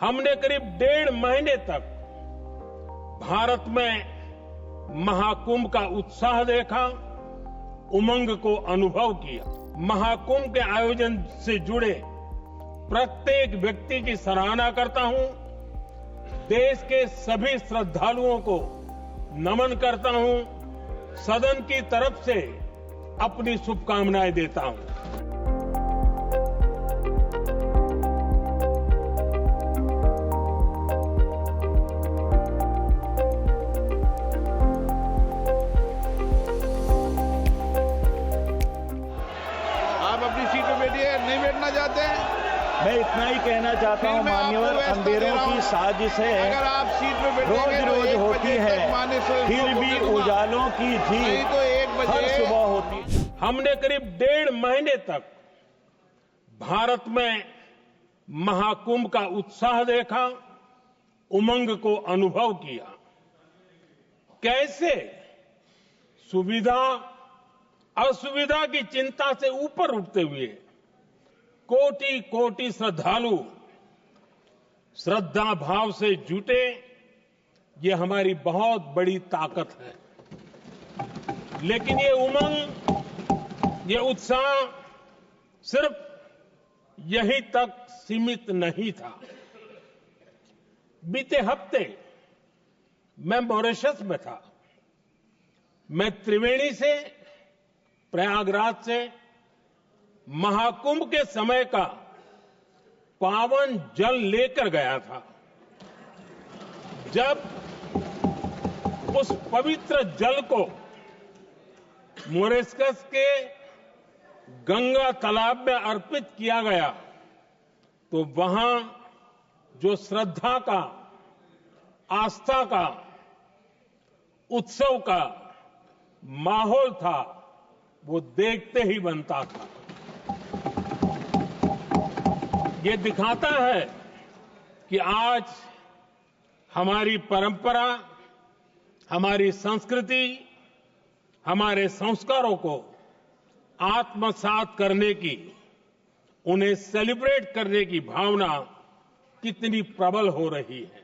हमने करीब 1.5 महीने तक भारत में महाकुंभ का उत्साह देखा, उमंग को अनुभव किया। महाकुंभ के आयोजन से जुड़े प्रत्येक व्यक्ति की सराहना करता हूं। देश के सभी श्रद्धालुओं को नमन करता हूं। सदन की तरफ से अपनी शुभकामनाएं देता हूं। आप अपनी सीट पे बैठिए, नहीं बैठना चाहते हैं? मैं इतना ही कहना चाहता हूं, मान्यवर, अंधेरों की साजिश है, अगर आप सीट पे रोज बैठेंगे तो रोज 1 होती बजे है, तक माने से फिर भी उजालों की नहीं जीत तो 1 बजे हर सुबह होती है। हमने करीब 1.5 महीने तक भारत में महाकुंभ का उत्साह देखा, उमंग को अनुभव किया। कैसे सुविधा असुविधा की चिंता से ऊपर उठते हुए कोटि कोटि श्रद्धालु श्रद्धा भाव से जुटे, ये हमारी बहुत बड़ी ताकत है। लेकिन ये उमंग, ये उत्साह सिर्फ यहीं तक सीमित नहीं था। बीते हफ्ते मैं मॉरिशस में था। मैं त्रिवेणी से, प्रयागराज से महाकुंभ के समय का पावन जल लेकर गया था। जब उस पवित्र जल को मॉरिशस के गंगा तालाब में अर्पित किया गया तो वहां जो श्रद्धा का, आस्था का, उत्सव का माहौल था, वो देखते ही बनता था। ये दिखाता है कि आज हमारी परंपरा, हमारी संस्कृति, हमारे संस्कारों को आत्मसात करने की, उन्हें सेलिब्रेट करने की भावना कितनी प्रबल हो रही है।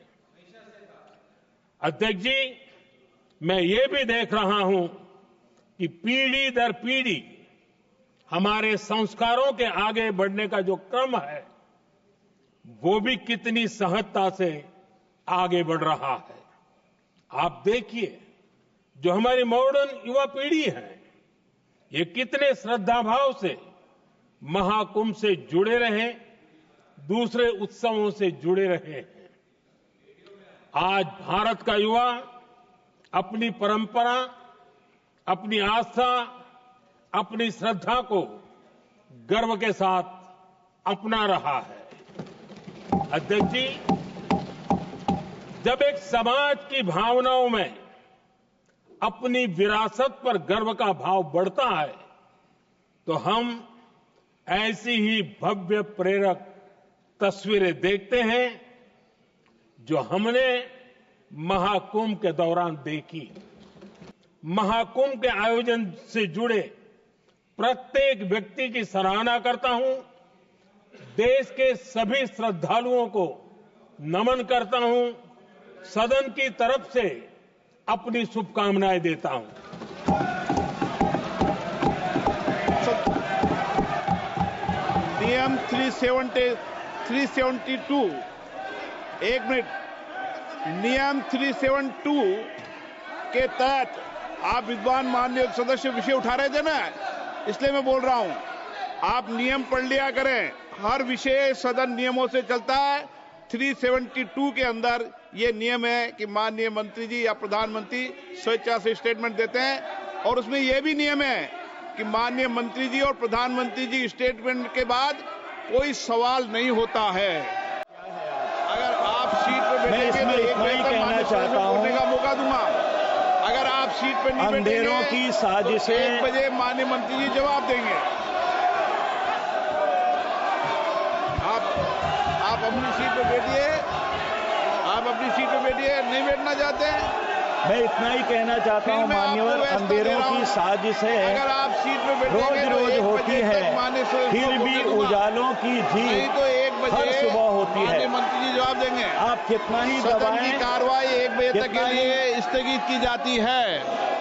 अध्यक्ष जी, मैं ये भी देख रहा हूं कि पीढ़ी दर पीढ़ी हमारे संस्कारों के आगे बढ़ने का जो क्रम है, वो भी कितनी सहजता से आगे बढ़ रहा है। आप देखिए, जो हमारी मॉडर्न युवा पीढ़ी है, ये कितने श्रद्धा भाव से महाकुंभ से जुड़े रहे, दूसरे उत्सवों से जुड़े रहे हैं। आज भारत का युवा अपनी परंपरा, अपनी आस्था, अपनी श्रद्धा को गर्व के साथ अपना रहा है। अध्यक्ष जी, जब एक समाज की भावनाओं में अपनी विरासत पर गर्व का भाव बढ़ता है, तो हम ऐसी ही भव्य प्रेरक तस्वीरें देखते हैं जो हमने महाकुंभ के दौरान देखी। महाकुंभ के आयोजन से जुड़े प्रत्येक व्यक्ति की सराहना करता हूं। देश के सभी श्रद्धालुओं को नमन करता हूं। सदन की तरफ से अपनी शुभकामनाएं देता हूं। नियम 372, एक मिनट, नियम 372 के तहत आप विद्वान माननीय सदस्य विषय उठा रहे थे ना, इसलिए मैं बोल रहा हूं, आप नियम पढ़ लिया करें। हर विषय सदन नियमों से चलता है। 372 के अंदर ये नियम है कि माननीय मंत्री जी या प्रधानमंत्री स्वेच्छा से स्टेटमेंट देते हैं, और उसमें यह भी नियम है कि माननीय मंत्री जी और प्रधानमंत्री जी स्टेटमेंट के बाद कोई सवाल नहीं होता है। अगर आप सीट पर बैठेंगे तो एक बेहतर माननीय सदस्य को बोलने का मौका दूंगा। अगर आप सीट पर नहीं अंधेरों की साजिश है, 1 बजे माननीय मंत्री जी जवाब देंगे। आप अपनी सीट पर बैठिए, आप अपनी सीट पर बैठिए, नहीं बैठना चाहते हैं? मैं इतना ही कहना चाहता हूं, मान्यवर, अंधेरों की साजिश है, अगर आप सीट पर बैठेंगे रोज तो रोज 1 होती बजे है, तक माननीय सदस्य को फिर भी बोलने दूंगा। उजालों की नहीं जीत तो 1 बजे हर सुबह होती है। माननीय मंत्री जी जवाब देंगे। आप कितना ही सदन दबाएं, की कार्रवाई 1 बजे तक कितना के ही लिए स्थगित की जाती है।